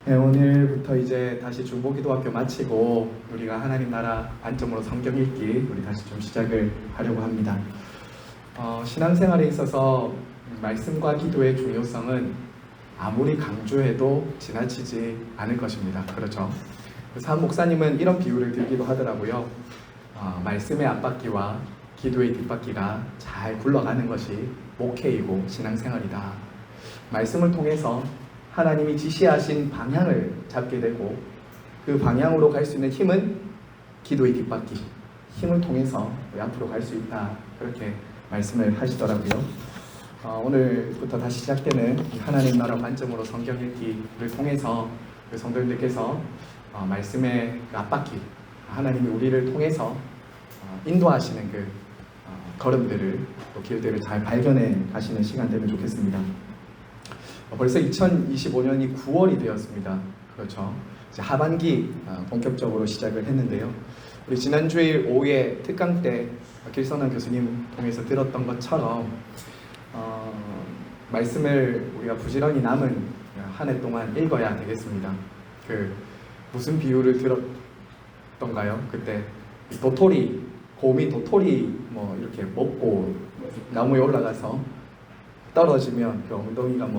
네, 오늘부터 이제 다시 중보기도학교 마치고 우리가 하나님 나라 관점으로 성경 읽기 우리 다시 좀 시작을 하려고 합니다. 신앙생활에 있어서 말씀과 기도의 중요성은 아무리 강조해도 지나치지 않을 것입니다. 그렇죠? 그래서 한 목사님은 이런 비유를 들기도 하더라고요. 말씀의 앞바퀴와 기도의 뒷바퀴가 잘 굴러가는 것이 목회이고 신앙생활이다. 말씀을 통해서 하나님이 지시하신 방향을 잡게 되고 그 방향으로 갈 수 있는 힘은 기도의 뒷바퀴, 힘을 통해서 앞으로 갈 수 있다. 그렇게 말씀을 하시더라고요. 오늘부터 다시 시작되는 하나님 나라 관점으로 성경 읽기를 통해서 성도님들께서 말씀의 그 앞바퀴, 하나님이 우리를 통해서 인도하시는 그 걸음들을 또 길들을 잘 발견해 가시는 시간 되면 좋겠습니다. 벌써 2025년이 9월이 되었습니다. 그렇죠. 이제 하반기 본격적으로 시작을 했는데요. 우리 지난 주일 오후에 특강 때 길선한 교수님 통해서 들었던 것처럼 말씀을 우리가 부지런히 남은 한 해 동안 읽어야 되겠습니다. 무슨 비유를 들었던가요? 그때 곰이 도토리 뭐 이렇게 먹고 나무에 올라가서 떨어지면 그 엉덩이가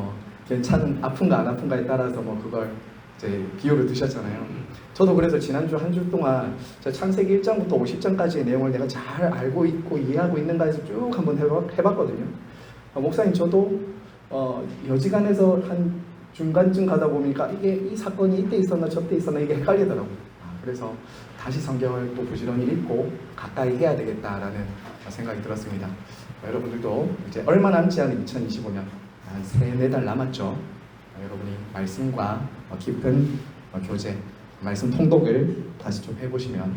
아픈가 안 아픈가에 따라서 그걸 이제 비유를 드셨잖아요. 저도 그래서 지난주 한 주 동안 창세기 1장부터 50장까지의 내용을 내가 잘 알고 있고 이해하고 있는가에서 쭉 한번 해봤거든요. 목사님 저도 여지간해서 한 중간쯤 가다 보니까 이 사건이 이때 있었나 저때 있었나 이게 헷갈리더라고요. 그래서 다시 성경을 또 부지런히 읽고 가까이 해야 되겠다라는 생각이 들었습니다. 여러분들도 이제 얼마 남지 않은 2025년 한 3-4달 남았죠. 여러분이 말씀과 깊은 교제, 말씀 통독을 다시 좀 해보시면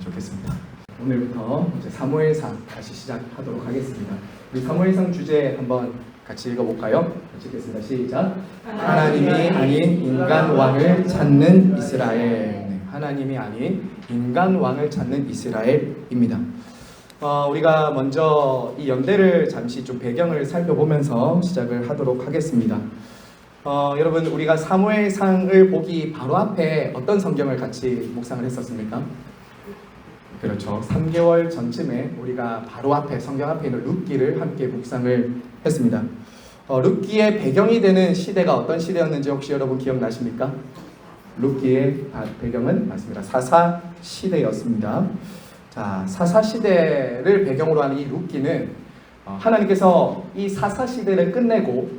좋겠습니다. 오늘부터 이제 사무엘상 다시 시작하도록 하겠습니다. 우리 사무엘상 주제 한번 같이 읽어볼까요? 같이 읽겠습니다. 시작. 하나님이 아닌 인간 왕을 찾는 이스라엘. 하나님이 아닌 인간 왕을 찾는 이스라엘입니다. 우리가 먼저 이 연대를 잠시 좀 배경을 살펴보면서 시작을 하도록 하겠습니다. 여러분 우리가 사무엘상을 보기 바로 앞에 어떤 성경을 같이 묵상을 했었습니까? 그렇죠. 3개월 전쯤에 우리가 바로 앞에 성경 앞에 있는 룻기를 함께 묵상을 했습니다. 룻기의 배경이 되는 시대가 어떤 시대였는지 혹시 여러분 기억나십니까? 룻기의 배경은 맞습니다. 사사 시대였습니다. 자, 사사 시대를 배경으로 하는 이 룻기는 하나님께서 이 사사 시대를 끝내고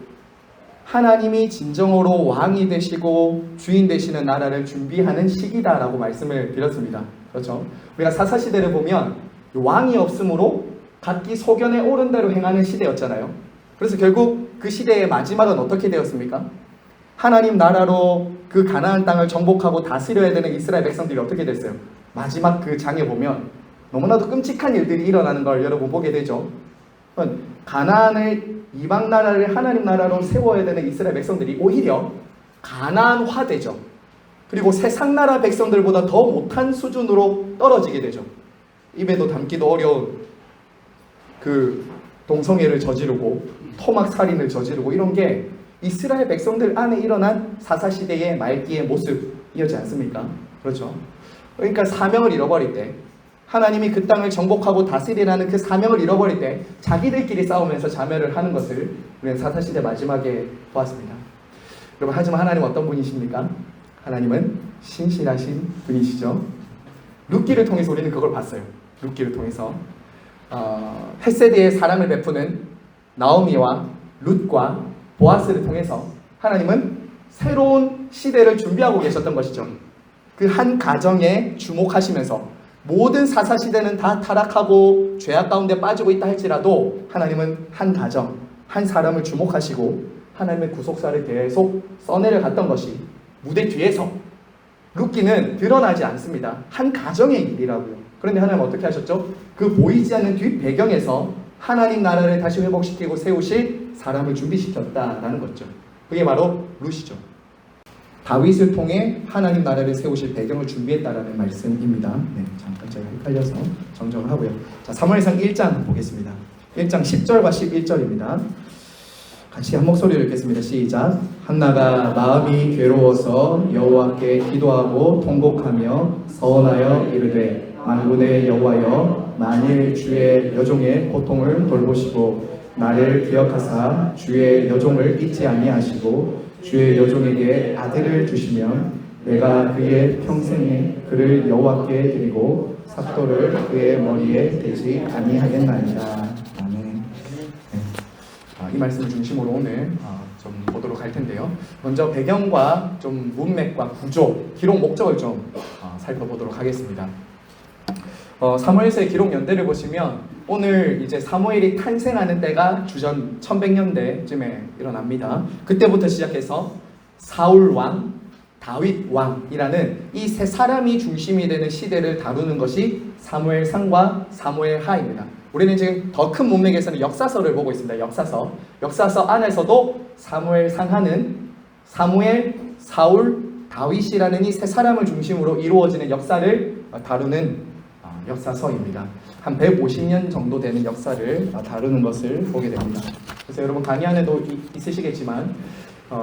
하나님이 진정으로 왕이 되시고 주인 되시는 나라를 준비하는 시기다라고 말씀을 드렸습니다. 그렇죠? 우리가 사사 시대를 보면 왕이 없으므로 각기 소견에 옳은 대로 행하는 시대였잖아요. 그래서 결국 그 시대의 마지막은 어떻게 되었습니까? 하나님 나라로 그 가나안 땅을 정복하고 다스려야 되는 이스라엘 백성들이 어떻게 됐어요? 마지막 그 장에 보면 너무나도 끔찍한 일들이 일어나는 걸 여러분 보게 되죠. 가나안을 이방 나라를 하나님 나라로 세워야 되는 이스라엘 백성들이 오히려 가나안화되죠. 그리고 세상 나라 백성들보다 더 못한 수준으로 떨어지게 되죠. 입에도 담기도 어려운 그 동성애를 저지르고 토막 살인을 저지르고 이런 게 이스라엘 백성들 안에 일어난 사사시대의 말기의 모습이었지 않습니까? 그렇죠. 그러니까 사명을 잃어버릴 때 하나님이 그 땅을 정복하고 다스리라는 그 사명을 잃어버릴 때 자기들끼리 싸우면서 자멸을 하는 것을 우리는 사사시대 마지막에 보았습니다. 여러분 하지만 하나님은 어떤 분이십니까? 하나님은 신실하신 분이시죠. 룻기를 통해서 우리는 그걸 봤어요. 룻기를 통해서 헷세대에 사랑을 베푸는 나오미와 룻과 보아스를 통해서 하나님은 새로운 시대를 준비하고 계셨던 것이죠. 그 한 가정에 주목하시면서 모든 사사시대는 다 타락하고 죄악 가운데 빠지고 있다 할지라도 하나님은 한 가정, 한 사람을 주목하시고 하나님의 구속사를 계속 써내려 갔던 것이 무대 뒤에서 룻기는 드러나지 않습니다. 한 가정의 일이라고요. 그런데 하나님은 어떻게 하셨죠? 그 보이지 않는 뒷 배경에서 하나님 나라를 다시 회복시키고 세우실 사람을 준비시켰다라는 거죠. 그게 바로 룻이죠. 다윗을 통해 하나님 나라를 세우실 배경을 준비했다라는 말씀입니다. 잠깐 제가 헷갈려서 정정을 하고요. 자, 사무엘상 1장 보겠습니다. 1장 10절과 11절입니다. 같이 한 목소리로 읽겠습니다. 시작. 한나가 마음이 괴로워서 여호와께 기도하고 통곡하며 서원하여 이르되 만군의 여호와여 만일 주의 여종의 고통을 돌보시고 나를 기억하사 주의 여종을 잊지 아니하시고 주의 여종에게 아들을 주시면 내가 그의 평생에 그를 여호와께 드리고 삭도를 그의 머리에 대지 아니하겠나이다. 아멘. 네. 이 말씀을 중심으로 오늘 좀 보도록 할 텐데요. 먼저 배경과 좀 문맥과 구조, 기록 목적을 좀 살펴보도록 하겠습니다. 사무엘서의 기록 연대를 보시면 오늘 이제 사무엘이 탄생하는 때가 주전 1100년대쯤에 일어납니다. 그때부터 시작해서 사울 왕, 다윗 왕이라는 이 세 사람이 중심이 되는 시대를 다루는 것이 사무엘상과 사무엘하입니다. 우리는 지금 더 큰 문맥에서는 역사서를 보고 있습니다. 역사서 안에서도 사무엘상하는 사무엘, 사울, 다윗이라는 이 세 사람을 중심으로 이루어지는 역사를 다루는 역사서입니다. 한 150년 정도 되는 역사를 다루는 것을 보게 됩니다. 그래서 여러분 강의 안에도 있으시겠지만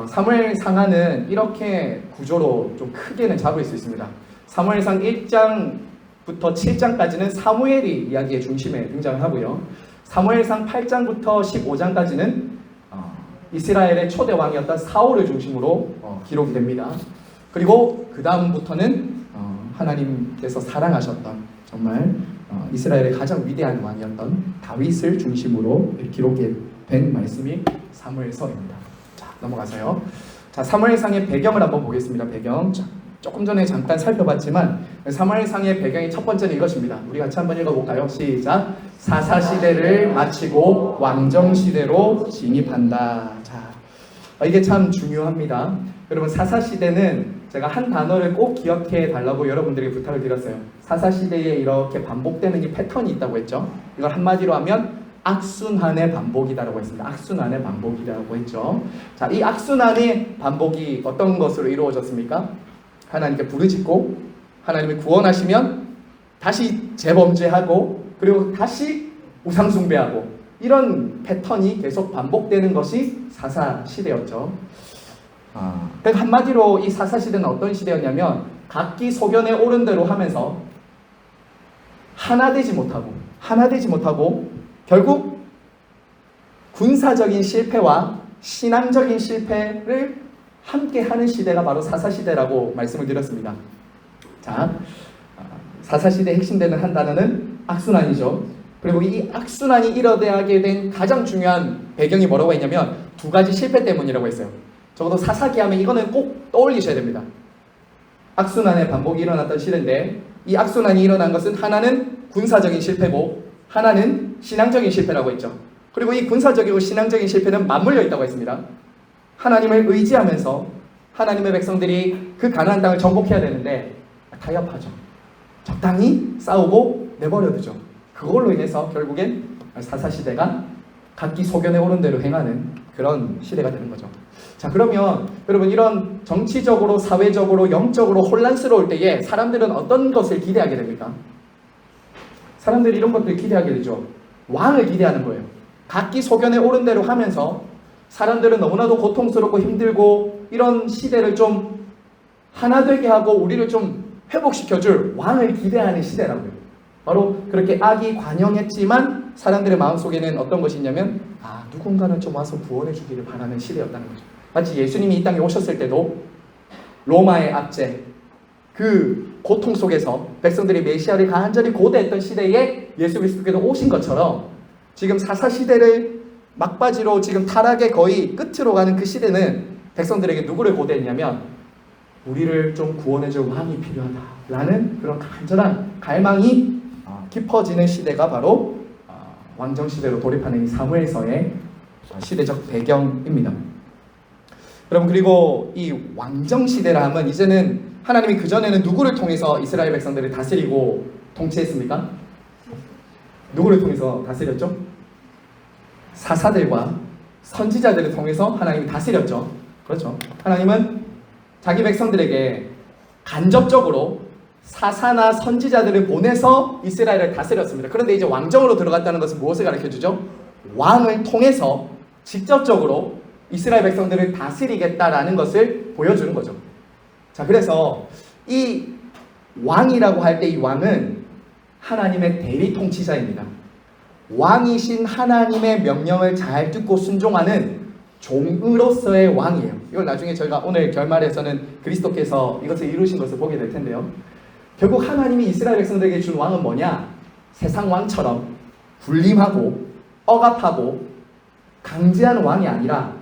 사무엘 상하는 이렇게 구조로 좀 크게는 잡을 수 있습니다. 사무엘상 1장부터 7장까지는 사무엘이 이야기의 중심에 등장하고요. 사무엘상 8장부터 15장까지는 이스라엘의 초대 왕이었던 사울을 중심으로 기록이 됩니다. 그리고 그 다음부터는 하나님께서 사랑하셨던 정말 이스라엘의 가장 위대한 왕이었던 다윗을 중심으로 기록이 된 말씀이 사무엘서입니다. 자, 넘어가서요. 자, 사무엘상의 배경을 한번 보겠습니다. 배경. 자, 조금 전에 잠깐 살펴봤지만 사무엘상의 배경이 첫 번째는 이것입니다. 우리 같이 한번 읽어볼까요? 시작. 사사시대를 마치고 왕정시대로 진입한다. 자, 이게 참 중요합니다. 여러분 사사시대는 제가 한 단어를 꼭 기억해 달라고 여러분들에게 부탁을 드렸어요. 사사시대에 이렇게 반복되는 이 패턴이 있다고 했죠. 이걸 한마디로 하면 악순환의 반복이다라고 했습니다. 악순환의 반복이라고 했죠. 자, 이 악순환의 반복이 어떤 것으로 이루어졌습니까? 하나님께 부르짖고 하나님이 구원하시면 다시 재범죄하고 그리고 다시 우상숭배하고 이런 패턴이 계속 반복되는 것이 사사시대였죠. 그러니까 한마디로 이 사사시대는 어떤 시대였냐면 각기 소견에 오른 대로 하면서 하나 되지 못하고 결국 군사적인 실패와 신앙적인 실패를 함께 하는 시대가 바로 사사시대라고 말씀을 드렸습니다. 자, 사사시대의 핵심되는 한 단어는 악순환이죠. 그리고 이 악순환이 일어나게 된 가장 중요한 배경이 뭐라고 했냐면 두 가지 실패 때문이라고 했어요. 적어도 사사기 하면 이거는 꼭 떠올리셔야 됩니다. 악순환의 반복이 일어났던 시대인데 이 악순환이 일어난 것은 하나는 군사적인 실패고 하나는 신앙적인 실패라고 했죠. 그리고 이 군사적이고 신앙적인 실패는 맞물려 있다고 했습니다. 하나님을 의지하면서 하나님의 백성들이 그 가나안 땅을 정복해야 되는데 타협하죠. 적당히 싸우고 내버려두죠. 그걸로 인해서 결국엔 사사시대가 각기 소견에 오른 대로 행하는 그런 시대가 되는 거죠. 자, 그러면 여러분 이런 정치적으로 사회적으로 영적으로 혼란스러울 때에 사람들은 어떤 것을 기대하게 됩니까? 사람들이 이런 것들을 기대하게 되죠. 왕을 기대하는 거예요. 각기 소견에 오른 대로 하면서 사람들은 너무나도 고통스럽고 힘들고 이런 시대를 좀 하나 되게 하고 우리를 좀 회복시켜줄 왕을 기대하는 시대라고요. 바로 그렇게 악이 관영했지만 사람들의 마음속에는 어떤 것이 있냐면 누군가는 좀 와서 구원해 주기를 바라는 시대였다는 거죠. 마치 예수님이 이 땅에 오셨을 때도 로마의 압제, 그 고통 속에서 백성들이 메시아를 간절히 고대했던 시대에 예수 그리스도께서 오신 것처럼 지금 사사시대를 막바지로 지금 타락의 거의 끝으로 가는 그 시대는 백성들에게 누구를 고대했냐면 우리를 좀 구원해줄 왕이 필요하다라는 그런 간절한 갈망이 깊어지는 시대가 바로 왕정시대로 돌입하는 이 사무엘서의 시대적 배경입니다. 여러분 그리고 이 왕정시대라 하면 이제는 하나님이 그전에는 누구를 통해서 이스라엘 백성들을 다스리고 통치했습니까? 누구를 통해서 다스렸죠? 사사들과 선지자들을 통해서 하나님이 다스렸죠. 그렇죠. 하나님은 자기 백성들에게 간접적으로 사사나 선지자들을 보내서 이스라엘을 다스렸습니다. 그런데 이제 왕정으로 들어갔다는 것은 무엇을 가르쳐주죠? 왕을 통해서 직접적으로 이스라엘 백성들을 다스리겠다라는 것을 보여주는 거죠. 자, 그래서 이 왕이라고 할 때 이 왕은 하나님의 대리 통치자입니다. 왕이신 하나님의 명령을 잘 듣고 순종하는 종으로서의 왕이에요. 이걸 나중에 저희가 오늘 결말에서는 그리스도께서 이것을 이루신 것을 보게 될 텐데요. 결국 하나님이 이스라엘 백성들에게 준 왕은 뭐냐? 세상 왕처럼 군림하고 억압하고 강제하는 왕이 아니라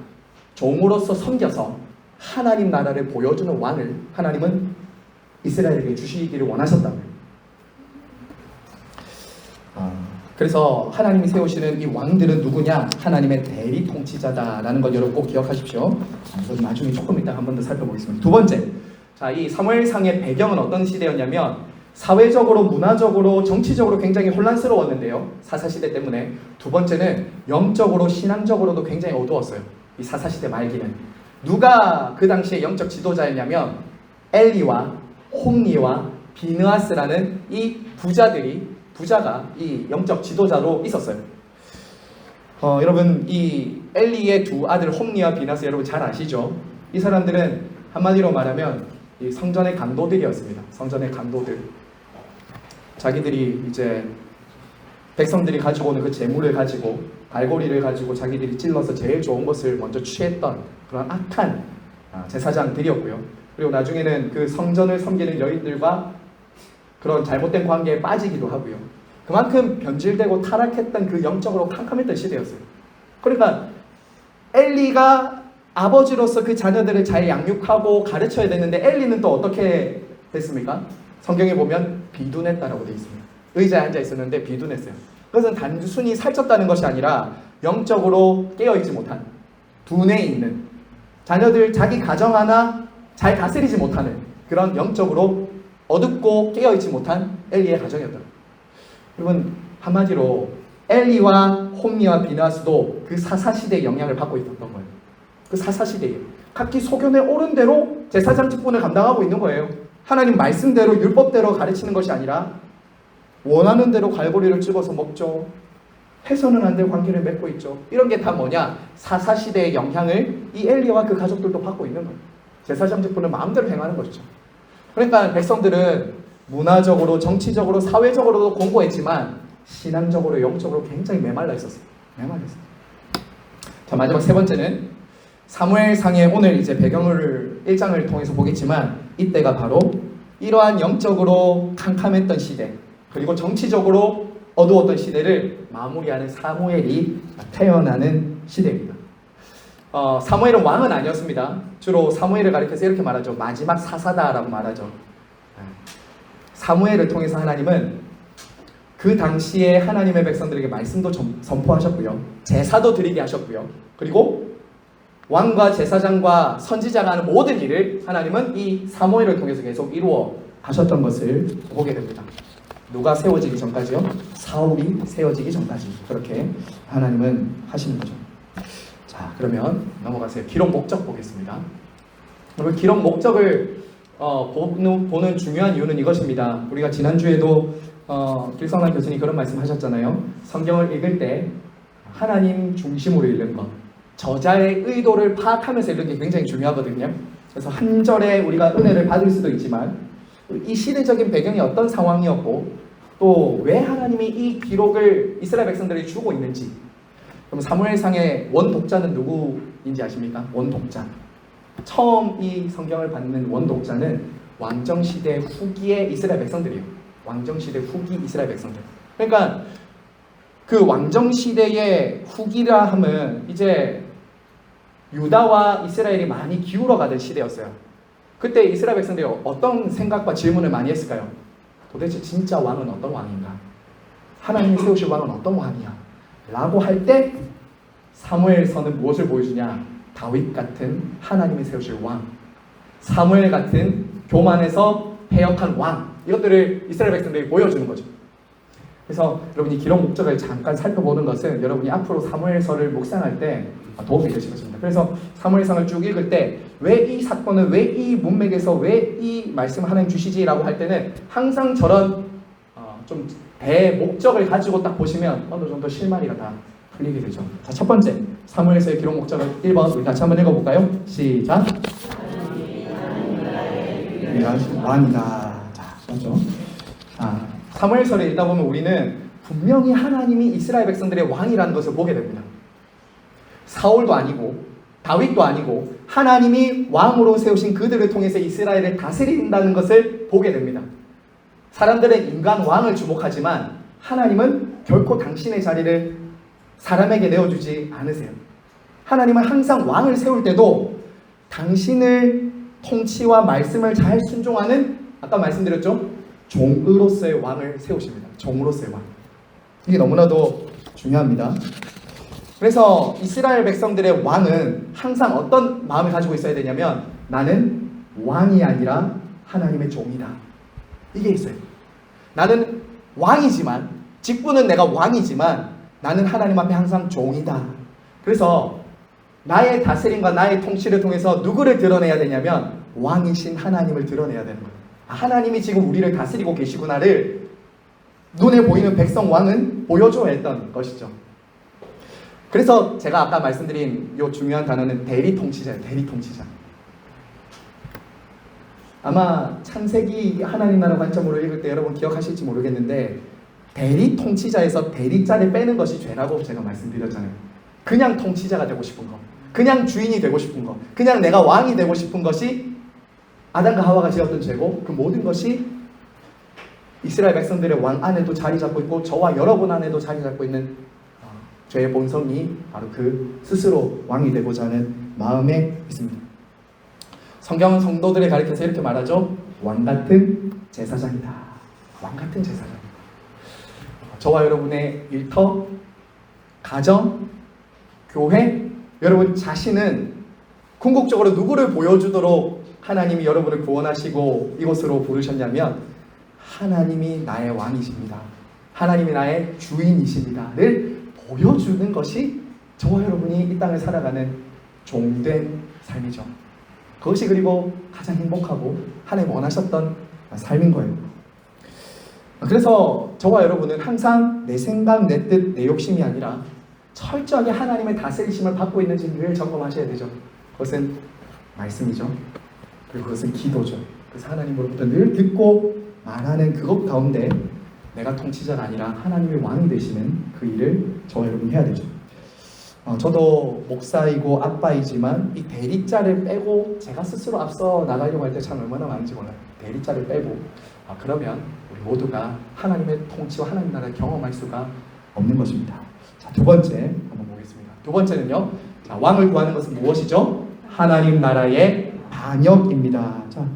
종으로서 섬겨서 하나님 나라를 보여주는 왕을 하나님은 이스라엘에게 주시기를 원하셨다고요. 그래서 하나님이 세우시는 이 왕들은 누구냐? 하나님의 대리 통치자다라는 것 여러분 꼭 기억하십시오. 이건 나중에 조금 이따 한 번 더 살펴보겠습니다. 두 번째, 자, 이 사무엘상의 배경은 어떤 시대였냐면 사회적으로, 문화적으로, 정치적으로 굉장히 혼란스러웠는데요. 사사시대 때문에. 두 번째는 영적으로, 신앙적으로도 굉장히 어두웠어요. 이 사사시대 말기는. 누가 그 당시에 영적 지도자였냐면 엘리와 홈리와 비느하스라는 이 부자가 이 영적 지도자로 있었어요. 여러분 이 엘리의 두 아들 홈리와 비느하스 여러분 잘 아시죠? 이 사람들은 한마디로 말하면 이 성전의 강도들이었습니다. 성전의 강도들. 자기들이 이제 백성들이 가지고 오는 그 재물을 가지고 갈고리를 가지고 자기들이 찔러서 제일 좋은 것을 먼저 취했던 그런 악한 제사장들이었고요. 그리고 나중에는 그 성전을 섬기는 여인들과 그런 잘못된 관계에 빠지기도 하고요. 그만큼 변질되고 타락했던 그 영적으로 캄캄했던 시대였어요. 그러니까 엘리가 아버지로서 그 자녀들을 잘 양육하고 가르쳐야 되는데 엘리는 또 어떻게 됐습니까? 성경에 보면 비둔했다라고 되어 있습니다. 의자에 앉아 있었는데 비둔했어요. 그것은 단순히 살쪘다는 것이 아니라 영적으로 깨어있지 못한, 둔해 있는, 자녀들 자기 가정 하나 잘 다스리지 못하는 그런 영적으로 어둡고 깨어있지 못한 엘리의 가정이었다. 여러분 한마디로 엘리와 홈리와 비느하스도 그 사사시대의 영향을 받고 있었던 거예요. 그 사사시대에 각기 소견에 옳은 대로 제사장 직분을 감당하고 있는 거예요. 하나님 말씀대로 율법대로 가르치는 것이 아니라 원하는 대로 갈고리를 찍어서 먹죠. 해서는 안 될 관계를 맺고 있죠. 이런 게 다 뭐냐? 사사시대의 영향을 이 엘리와 그 가족들도 받고 있는 거예요. 제사장 직분을 마음대로 행하는 것이죠. 그러니까 백성들은 문화적으로, 정치적으로, 사회적으로도 공고했지만 신앙적으로, 영적으로 굉장히 메말라 있었어요. 자, 마지막 세 번째는 사무엘상의 오늘 이제 배경을 1장을 통해서 보겠지만 이때가 바로 이러한 영적으로 캄캄했던 시대, 그리고 정치적으로 어두웠던 시대를 마무리하는 사무엘이 태어나는 시대입니다. 사무엘은 왕은 아니었습니다. 주로 사무엘을 가리켜서 이렇게 말하죠. 마지막 사사다라고 말하죠. 사무엘을 통해서 하나님은 그 당시에 하나님의 백성들에게 말씀도 선포하셨고요. 제사도 드리게 하셨고요. 그리고 왕과 제사장과 선지자가 하는 모든 일을 하나님은 이 사무엘을 통해서 계속 이루어 가셨던 것을 보게 됩니다. 누가 세워지기 전까지요? 사울이 세워지기 전까지 그렇게 하나님은 하시는 거죠. 자, 그러면 넘어가세요. 기록 목적 보겠습니다. 오늘 기록 목적을 보는 중요한 이유는 이것입니다. 우리가 지난주에도 길성남 교수님 그런 말씀 하셨잖아요. 성경을 읽을 때 하나님 중심으로 읽는 것, 저자의 의도를 파악하면서 읽는 게 굉장히 중요하거든요. 그래서 한 절에 우리가 은혜를 받을 수도 있지만 이 시대적인 배경이 어떤 상황이었고 또 왜 하나님이 이 기록을 이스라엘 백성들에게 주고 있는지. 그럼 사무엘상의 원독자는 누구인지 아십니까? 원독자. 처음 이 성경을 받는 원독자는 왕정시대 후기의 이스라엘 백성들이에요. 왕정시대 후기 이스라엘 백성들. 그러니까 그 왕정시대의 후기라 하면 이제 유다와 이스라엘이 많이 기울어가던 시대였어요. 그때 이스라엘 백성들이 어떤 생각과 질문을 많이 했을까요? 도대체 진짜 왕은 어떤 왕인가? 하나님이 세우실 왕은 어떤 왕이야? 라고 할 때 사무엘서는 무엇을 보여주냐? 다윗 같은 하나님이 세우실 왕, 사무엘 같은 교만해서 패역한 왕, 이것들을 이스라엘 백성들이 보여주는 거죠. 그래서 여러분이 기록 목적을 잠깐 살펴보는 것은 여러분이 앞으로 사무엘서를 묵상할 때 도움이 되실 것입니다. 그래서 사무엘상을 쭉 읽을 때 왜 이 사건은, 왜 이 문맥에서 왜 이 말씀을 하나님 주시지라고 할 때는 항상 저런 좀 대목적을 가지고 딱 보시면 어느 정도 실마리가 다 풀리게 되죠. 자, 첫 번째, 사무엘서의 기록 목적은 1번 우리 같이 한번 읽어볼까요? 시작. 왕이다. 자, 맞죠? 자, 사무엘서를 읽다 보면 우리는 분명히 하나님이 이스라엘 백성들의 왕이라는 것을 보게 됩니다. 사울도 아니고 다윗도 아니고 하나님이 왕으로 세우신 그들을 통해서 이스라엘을 다스린다는 것을 보게 됩니다. 사람들은 인간 왕을 주목하지만 하나님은 결코 당신의 자리를 사람에게 내어주지 않으세요. 하나님은 항상 왕을 세울 때도 당신을 통치와 말씀을 잘 순종하는, 아까 말씀드렸죠? 종으로서의 왕을 세우십니다. 종으로서의 왕. 이게 너무나도 중요합니다. 그래서 이스라엘 백성들의 왕은 항상 어떤 마음을 가지고 있어야 되냐면, 나는 왕이 아니라 하나님의 종이다. 이게 있어요. 나는 왕이지만, 직분은 내가 왕이지만 나는 하나님 앞에 항상 종이다. 그래서 나의 다스림과 나의 통치를 통해서 누구를 드러내야 되냐면 왕이신 하나님을 드러내야 되는 거예요. 하나님이 지금 우리를 다스리고 계시구나를 눈에 보이는 백성 왕은 보여줘야 했던 것이죠. 그래서 제가 아까 말씀드린 이 중요한 단어는 대리통치자예요. 대리통치자. 아마 창세기 하나님 나라 관점으로 읽을 때 여러분 기억하실지 모르겠는데, 대리통치자에서 대리자를 빼는 것이 죄라고 제가 말씀드렸잖아요. 그냥 통치자가 되고 싶은 거, 그냥 주인이 되고 싶은 거, 그냥 내가 왕이 되고 싶은 것이 아담과 하와가 지었던 죄고, 그 모든 것이 이스라엘 백성들의 왕 안에도 자리 잡고 있고 저와 여러분 안에도 자리 잡고 있는 죄의 본성이 바로 그 스스로 왕이 되고자 하는 마음에 있습니다. 성경은 성도들을 가리켜서 이렇게 말하죠. 왕같은 제사장이다. 왕같은 제사장. 저와 여러분의 일터, 가정, 교회, 여러분 자신은 궁극적으로 누구를 보여주도록 하나님이 여러분을 구원하시고 이곳으로 부르셨냐면, 하나님이 나의 왕이십니다. 하나님이 나의 주인이십니다를 보여주는 것이 저와 여러분이 이 땅을 살아가는 종된 삶이죠. 그것이 그리고 가장 행복하고 하나님 원하셨던 삶인 거예요. 그래서 저와 여러분은 항상 내 생각, 내 뜻, 내 욕심이 아니라 철저하게 하나님의 다스리심을 받고 있는지 늘 점검하셔야 되죠. 그것은 말씀이죠. 그리고 그것은 기도죠. 그래서 하나님으로부터 늘 듣고 말하는 그것 가운데 내가 통치자가 아니라 하나님의 왕이 되시는 그 일을 저와 여러분이 해야 되죠. 저도 목사이고 아빠이지만 이 대리자를 빼고 제가 스스로 앞서 나가려고 할 때 참 얼마나 많은지 몰라요. 대리자를 빼고 그러면 우리 모두가 하나님의 통치와 하나님 나라를 경험할 수가 없는 것입니다. 자, 두 번째 한번 보겠습니다. 두 번째는요. 자, 왕을 구하는 것은 무엇이죠? 하나님 나라의 반역입니다. 자,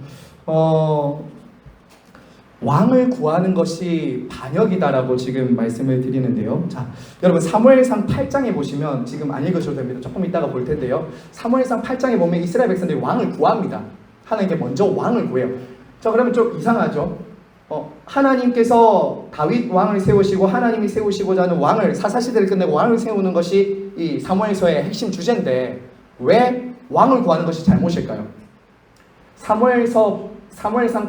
왕을 구하는 것이 반역이다라고 지금 말씀을 드리는데요. 자, 여러분 사무엘상 8장에 보시면, 지금 안 읽으셔도 됩니다. 조금 이따가 볼 텐데요. 사무엘상 8장에 보면 이스라엘 백성들이 왕을 구합니다. 하나님께 먼저 왕을 구해요. 자, 그러면 좀 이상하죠? 하나님께서 다윗 왕을 세우시고 하나님이 세우시고자 하는 왕을, 사사시대를 끝내고 왕을 세우는 것이 이 사무엘서의 핵심 주제인데 왜 왕을 구하는 것이 잘못일까요? 사무엘상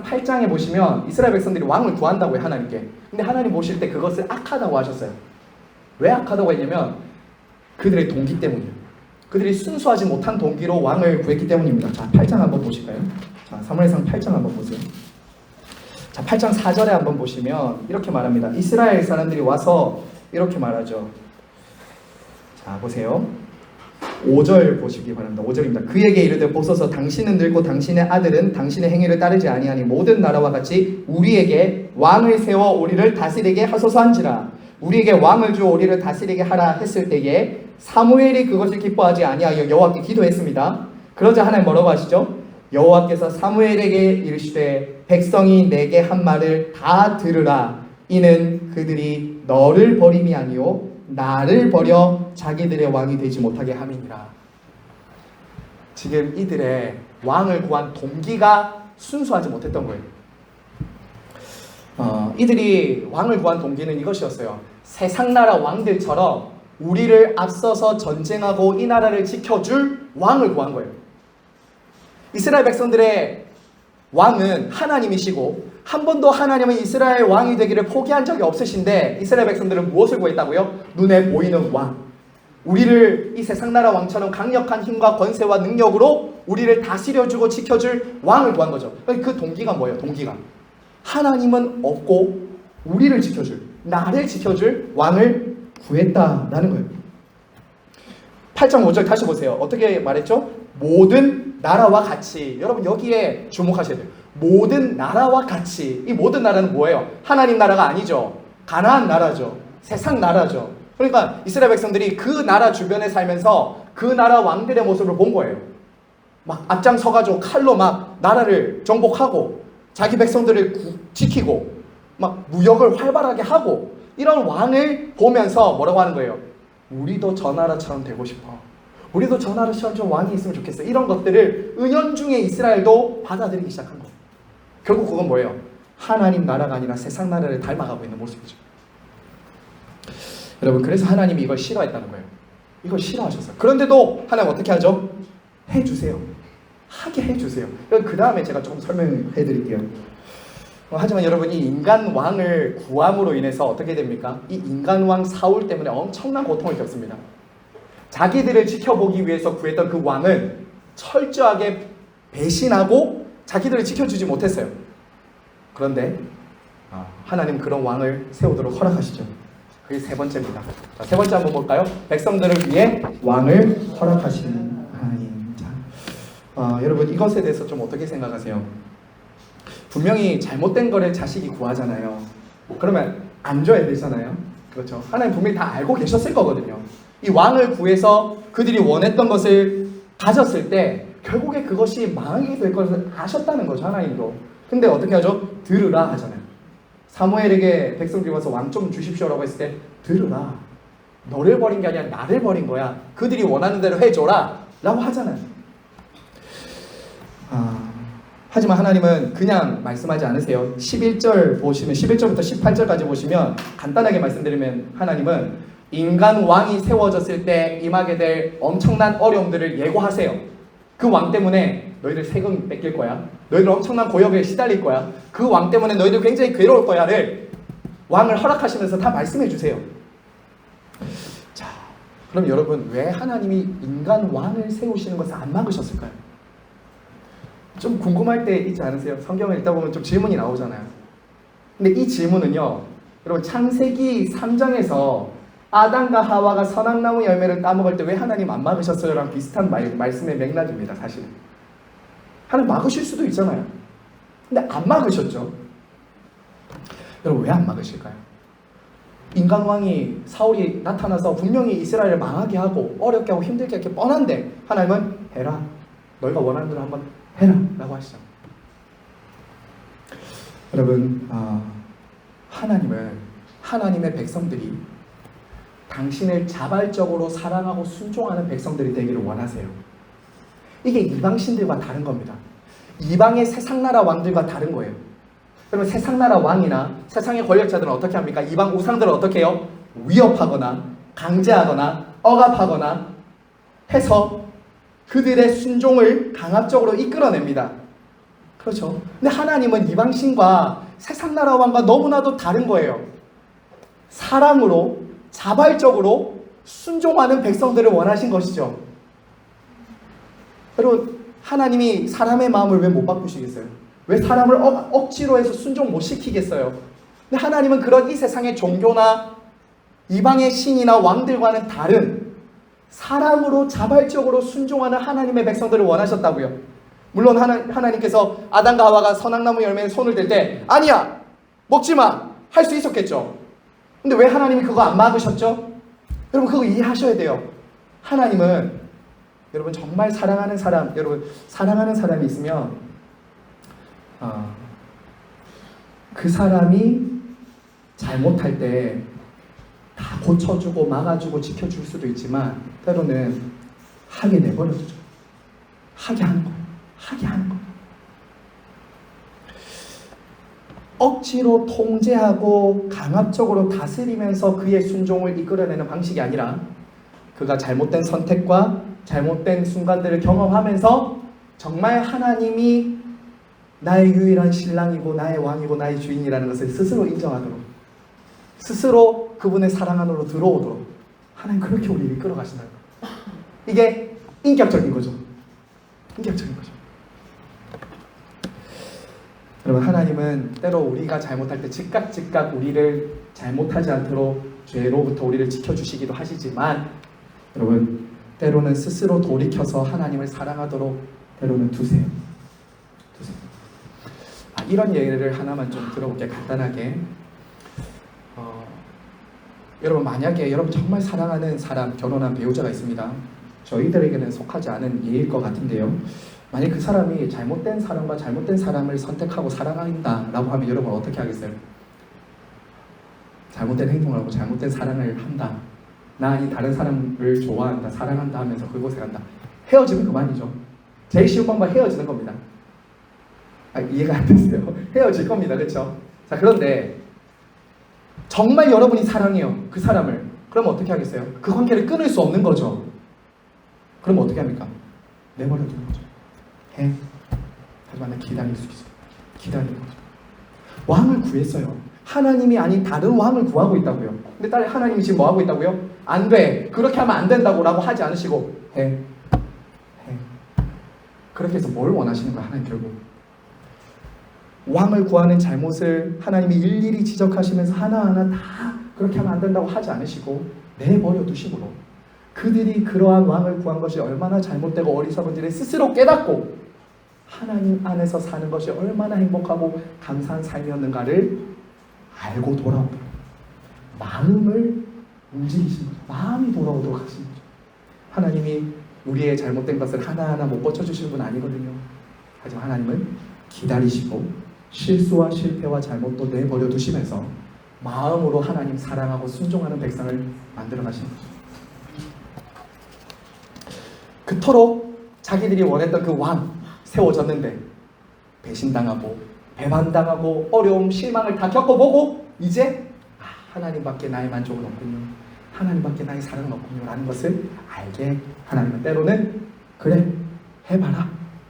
8장에 보시면 이스라엘 백성들이 왕을 구한다고요, 하나님께. 근데 하나님 보실 때 그것을 악하다고 하셨어요. 왜 악하다고 했냐면 그들의 동기 때문이에요. 그들이 순수하지 못한 동기로 왕을 구했기 때문입니다. 자, 8장 한번 보실까요? 자, 사무엘상 8장 한번 보세요. 자, 8장 4절에 한번 보시면 이렇게 말합니다. 이스라엘 사람들이 와서 이렇게 말하죠. 자, 보세요. 5절 보시기 바랍니다. 5절입니다. 그에게 이르되 보소서 당신은 늙고 당신의 아들은 당신의 행위를 따르지 아니하니 모든 나라와 같이 우리에게 왕을 세워 우리를 다스리게 하소서 한지라. 우리에게 왕을 주어 우리를 다스리게 하라 했을 때에 사무엘이 그것을 기뻐하지 아니하여 여호와께 기도했습니다. 그러자 하나님 뭐라고 하시죠? 여호와께서 사무엘에게 이르시되 백성이 내게 한 말을 다 들으라. 이는 그들이 너를 버림이 아니요 나를 버려 자기들의 왕이 되지 못하게 함이니라. 지금 이들의 왕을 구한 동기가 순수하지 못했던 거예요. 이들이 왕을 구한 동기는 이것이었어요. 세상 나라 왕들처럼 우리를 앞서서 전쟁하고 이 나라를 지켜줄 왕을 구한 거예요. 이스라엘 백성들의 왕은 하나님이시고 한 번도 하나님은 이스라엘 왕이 되기를 포기한 적이 없으신데 이스라엘 백성들은 무엇을 구했다고요? 눈에 보이는 왕. 우리를 이 세상 나라 왕처럼 강력한 힘과 권세와 능력으로 우리를 다스려주고 지켜줄 왕을 구한 거죠. 그 동기가 뭐예요? 동기가 하나님은 없고 우리를 지켜줄, 나를 지켜줄 왕을 구했다라는 거예요. 8장 5절 다시 보세요. 어떻게 말했죠? 모든 나라와 같이. 여러분 여기에 주목하셔야 돼요. 모든 나라와 같이. 이 모든 나라는 뭐예요? 하나님 나라가 아니죠. 가나안 나라죠. 세상 나라죠. 그러니까 이스라엘 백성들이 그 나라 주변에 살면서 그 나라 왕들의 모습을 본 거예요. 막 앞장서가지고 칼로 막 나라를 정복하고 자기 백성들을 지키고 막 무역을 활발하게 하고 이런 왕을 보면서 뭐라고 하는 거예요? 우리도 저 나라처럼 되고 싶어. 우리도 저 나라처럼 좀 왕이 있으면 좋겠어. 이런 것들을 은연중에 이스라엘도 받아들이기 시작한 거예요. 결국 그건 뭐예요? 하나님 나라가 아니라 세상 나라를 닮아가고 있는 모습이죠. 여러분 그래서 하나님이 이걸 싫어했다는 거예요. 이걸 싫어하셨어요. 그런데도 하나님 어떻게 하죠? 해주세요. 하게 해주세요. 그 다음에 제가 조금 설명해 드릴게요. 하지만 여러분이 인간 왕을 구함으로 인해서 어떻게 됩니까? 이 인간 왕 사울 때문에 엄청난 고통을 겪습니다. 자기들을 지켜보기 위해서 구했던 그 왕은 철저하게 배신하고 자기들을 지켜주지 못했어요. 그런데 하나님 그런 왕을 세우도록 허락하시죠. 그게 세 번째입니다. 자, 세 번째 한번 볼까요? 백성들을 위해 왕을 허락하시는 하나님. 자, 여러분 이것에 대해서 좀 어떻게 생각하세요? 분명히 잘못된 거를 자식이 구하잖아요. 그러면 안 줘야 되잖아요. 그렇죠. 하나님 분명히 다 알고 계셨을 거거든요. 이 왕을 구해서 그들이 원했던 것을 가졌을 때 결국에 그것이 망하게 될 것을 아셨다는 거죠. 하나님도. 근데 어떻게 하죠? 들으라 하잖아요. 사무엘에게 백성들이 와서 왕 좀 주십시오라고 했을 때 들으라. 너를 버린 게 아니라 나를 버린 거야. 그들이 원하는 대로 해줘라 라고 하잖아요. 하지만 하나님은 그냥 말씀하지 않으세요. 11절 보시면 11절부터 18절까지 보시면 간단하게 말씀드리면 하나님은 인간 왕이 세워졌을 때 임하게 될 엄청난 어려움들을 예고하세요. 그 왕 때문에 너희들 세금 뺏길 거야. 너희들 엄청난 고역에 시달릴 거야. 그 왕 때문에 너희들 굉장히 괴로울 거야를 왕을 허락하시면서 다 말씀해 주세요. 자, 그럼 여러분 왜 하나님이 인간 왕을 세우시는 것을 안 막으셨을까요? 좀 궁금할 때 있지 않으세요? 성경을 읽다 보면 좀 질문이 나오잖아요. 근데 이 질문은요, 여러분 창세기 3장에서 아담과 하와가 선악나무 열매를 따먹을 때 왜 하나님 안 막으셨어요? 랑 비슷한 말씀의 맥락입니다. 사실은 하나님 막으실 수도 있잖아요. 근데 안 막으셨죠. 여러분 왜 안 막으실까요? 인간왕이 사울이 나타나서 분명히 이스라엘을 망하게 하고 어렵게 하고 힘들게 하게 뻔한데 하나님은 해라. 너희가 원하는 대로 한번 해라 라고 하시죠. 여러분 하나님은 하나님의 백성들이 당신을 자발적으로 사랑하고 순종하는 백성들이 되기를 원하세요. 이게 이방신들과 다른 겁니다. 이방의 세상나라 왕들과 다른 거예요. 여러분 세상나라 왕이나 세상의 권력자들은 어떻게 합니까? 이방 우상들을 어떻게 해요? 위협하거나 강제하거나 억압하거나 해서 그들의 순종을 강압적으로 이끌어냅니다. 그렇죠. 근데 하나님은 이방신과 세상나라 왕과 너무나도 다른 거예요. 사랑으로 자발적으로 순종하는 백성들을 원하신 것이죠. 여러분 하나님이 사람의 마음을 왜 못 바꾸시겠어요? 왜 사람을 억지로 해서 순종 못 시키겠어요? 근데 하나님은 그런 이 세상의 종교나 이방의 신이나 왕들과는 다른 사랑으로 자발적으로 순종하는 하나님의 백성들을 원하셨다고요. 물론 하나님께서 아담과 하와가 선악나무 열매에 손을 댈 때 아니야 먹지마 할 수 있었겠죠. 근데 왜 하나님이 그거 안 막으셨죠? 여러분 그거 이해하셔야 돼요. 하나님은 여러분 정말 사랑하는 사람, 여러분 사랑하는 사람이 있으면 그 사람이 잘못할 때 다 고쳐주고 막아주고 지켜줄 수도 있지만 때로는 하게 내버려두죠. 하게 하는 거예요. 하게 하는 거예요. 억지로 통제하고 강압적으로 다스리면서 그의 순종을 이끌어내는 방식이 아니라 그가 잘못된 선택과 잘못된 순간들을 경험하면서 정말 하나님이 나의 유일한 신랑이고 나의 왕이고 나의 주인이라는 것을 스스로 인정하도록 스스로 그분의 사랑 안으로 들어오도록 하나님 그렇게 우리를 끌어가신다는 거예요. 이게 인격적인 거죠. 인격적인 거죠. 여러분, 하나님은 때로 우리가 잘못할 때 즉각 우리를 잘못하지 않도록 죄로부터 우리를 지켜주시기도 하시지만, 여러분, 때로는 스스로 돌이켜서 하나님을 사랑하도록 때로는 두세요. 이런 예를 하나만 좀 들어볼게요. 간단하게. 여러분, 만약에 여러분 정말 사랑하는 사람, 결혼한 배우자가 있습니다. 저희들에게는 속하지 않은 예일 것 같은데요. 만약 그 사람이 잘못된 사람과 잘못된 사람을 선택하고 사랑한다라고 하면 여러분 어떻게 하겠어요? 잘못된 행동을 하고 잘못된 사랑을 한다. 나 이 다른 사람을 좋아한다, 사랑한다 하면서 그곳에 간다. 헤어지면 그만이죠. 제일 쉬운 방법 헤어지는 겁니다. 이해가 안 됐어요. 헤어질 겁니다. 그렇죠? 자, 그런데 정말 여러분이 사랑해요. 그 사람을. 그럼 어떻게 하겠어요? 그 관계를 끊을 수 없는 거죠. 그럼 어떻게 합니까? 내버려 두는 거죠. 해. 하지만 나 기다릴 수 있어요. 기다리는 거죠. 왕을 구했어요. 하나님이 아닌 다른 왕을 구하고 있다고요. 근데 딸 하나님이 지금 뭐 하고 있다고요? 안 돼. 그렇게 하면 안 된다고 라고 하지 않으시고 해. 그렇게 해서 뭘 원하시는 거야? 하나님 결국 왕을 구하는 잘못을 하나님이 일일이 지적하시면서 하나하나 다 그렇게 하면 안 된다고 하지 않으시고 내버려 두심으로 그들이 그러한 왕을 구한 것이 얼마나 잘못되고 어리석은지를 스스로 깨닫고 하나님 안에서 사는 것이 얼마나 행복하고 감사한 삶이었는가를 알고 돌아오도록 마음을 움직이시는 거죠. 마음이 돌아오도록 하시는 거죠. 하나님이 우리의 잘못된 것을 하나하나 못 고쳐주시는 분 아니거든요. 하지만 하나님은 기다리시고 실수와 실패와 잘못도 내버려 두시면서 마음으로 하나님 사랑하고 순종하는 백성을 만들어 가시는 거죠. 그토록 자기들이 원했던 그 왕 세워졌는데 배신당하고 배반당하고 어려움 실망을 다 겪어보고 이제 하나님밖에 나의 만족은 없군요, 하나님밖에 나의 사랑은 없군요 라는 것을 알게 하나님은 때로는 그래 해봐라,